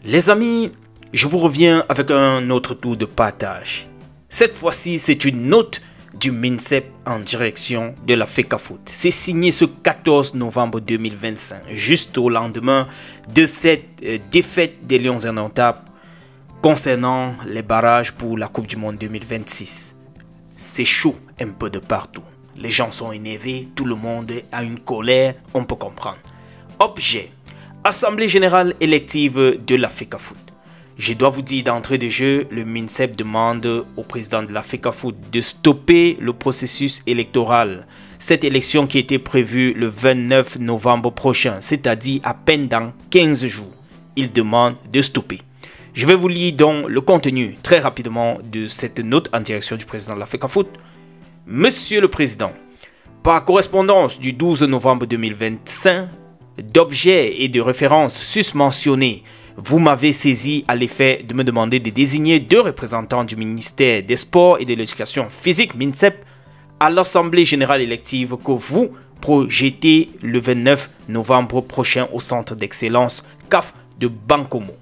Les amis, je vous reviens avec un autre tour de partage. Cette fois-ci, c'est une note du MINSEP en direction de la FECAFOOT. C'est signé ce 14 novembre 2025, juste au lendemain de cette défaite des Lions indomptables concernant les barrages pour la Coupe du Monde 2026. C'est chaud un peu de partout. Les gens sont énervés, tout le monde a une colère, on peut comprendre. Objet: Assemblée générale élective de la FECAFOOT. Je dois vous dire d'entrée de jeu, le MINSEP demande au président de la FECAFOOT de stopper le processus électoral. Cette élection qui était prévue le 29 novembre prochain, c'est-à-dire à peine dans 15 jours. Il demande de stopper. Je vais vous lire donc le contenu très rapidement de cette note en direction du président de la FECAFOOT. Monsieur le Président, par correspondance du 12 novembre 2025, d'objets et de références susmentionnés, vous m'avez saisi à l'effet de me demander de désigner deux représentants du ministère des Sports et de l'Éducation physique MINSEP à l'Assemblée générale élective que vous projetez le 29 novembre prochain au Centre d'excellence CAF de Bankomo.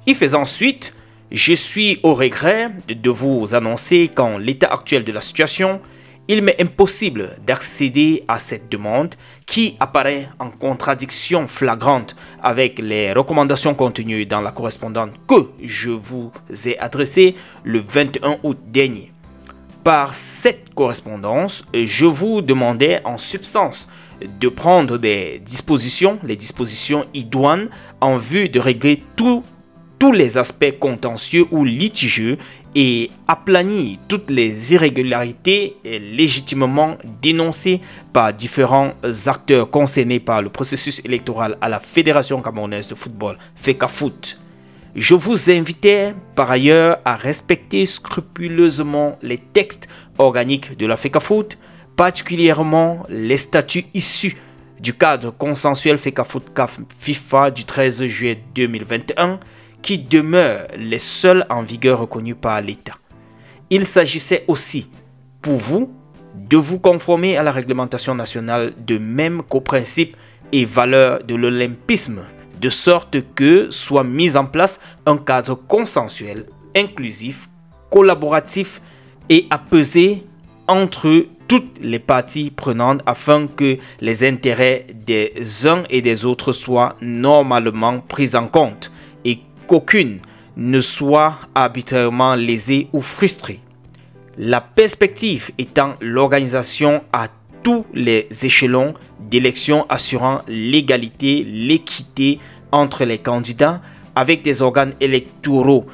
Il fait ensuite, je suis au regret de vous annoncer qu'en l'état actuel de la situation, il m'est impossible d'accéder à cette demande qui apparaît en contradiction flagrante avec les recommandations contenues dans la correspondance que je vous ai adressée le 21 août dernier. Par cette correspondance, je vous demandais en substance de prendre les dispositions idoines en vue de régler tous les aspects contentieux ou litigieux et aplanir toutes les irrégularités légitimement dénoncées par différents acteurs concernés par le processus électoral à la Fédération camerounaise de football, FECAFOOT. Je vous invitais par ailleurs à respecter scrupuleusement les textes organiques de la FECAFOOT, particulièrement les statuts issus du cadre consensuel FECAFOOT-CAF FIFA du 13 juillet 2021, qui demeurent les seuls en vigueur reconnus par l'État. Il s'agissait aussi, pour vous, de vous conformer à la réglementation nationale de même qu'aux principes et valeurs de l'olympisme, de sorte que soit mis en place un cadre consensuel, inclusif, collaboratif et apaisé entre toutes les parties prenantes afin que les intérêts des uns et des autres soient normalement pris en compte et qu'aucune ne soit arbitrairement lésée ou frustrée. La perspective étant l'organisation à tous les échelons d'élections assurant l'égalité, l'équité entre les candidats avec des organes électoraux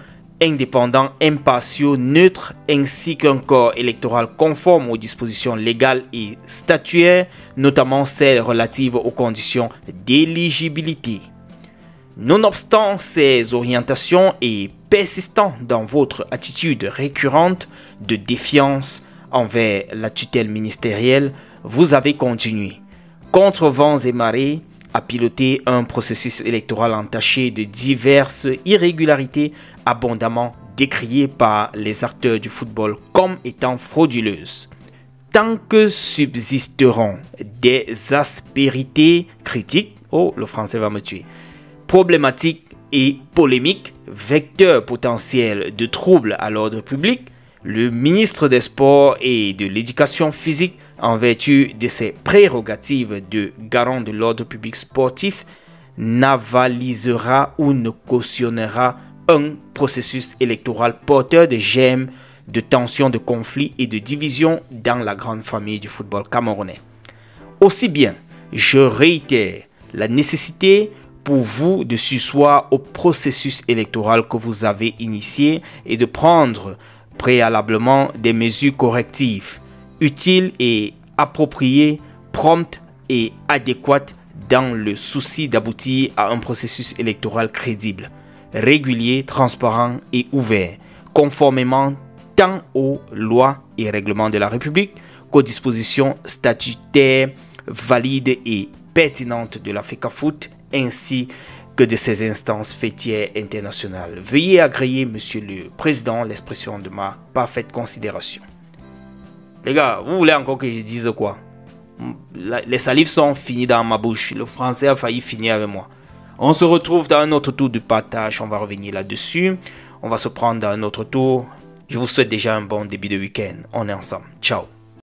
indépendants, impartiaux, neutres, ainsi qu'un corps électoral conforme aux dispositions légales et statutaires, notamment celles relatives aux conditions d'éligibilité. Nonobstant ces orientations et persistant dans votre attitude récurrente de défiance envers la tutelle ministérielle, vous avez continué, contre vents et marées, à piloter un processus électoral entaché de diverses irrégularités abondamment décriées par les acteurs du football comme étant frauduleuses. Tant que subsisteront des aspérités critiques, oh le français va me tuer, problématiques et polémiques, vecteurs potentiels de troubles à l'ordre public, le ministre des Sports et de l'Éducation physique, en vertu de ses prérogatives de garant de l'ordre public sportif, n'avalisera ou ne cautionnera un processus électoral porteur de germes, de tensions, de conflits et de divisions dans la grande famille du football camerounais. Aussi bien, je réitère la nécessité pour vous de surseoir au processus électoral que vous avez initié et de prendre préalablement des mesures correctives, utiles et appropriées, promptes et adéquates dans le souci d'aboutir à un processus électoral crédible, régulier, transparent et ouvert, conformément tant aux lois et règlements de la République qu'aux dispositions statutaires valides et pertinentes de la FECAFOOT ainsi que de ses instances fêtières internationales. Veuillez agréer, Monsieur le Président, l'expression de ma parfaite considération. Les gars, vous voulez encore que je dise quoi? Les salives sont finies dans ma bouche. Le français a failli finir avec moi. On se retrouve dans un autre tour de partage. On va revenir là-dessus. On va se prendre dans un autre tour. Je vous souhaite déjà un bon début de week-end. On est ensemble. Ciao.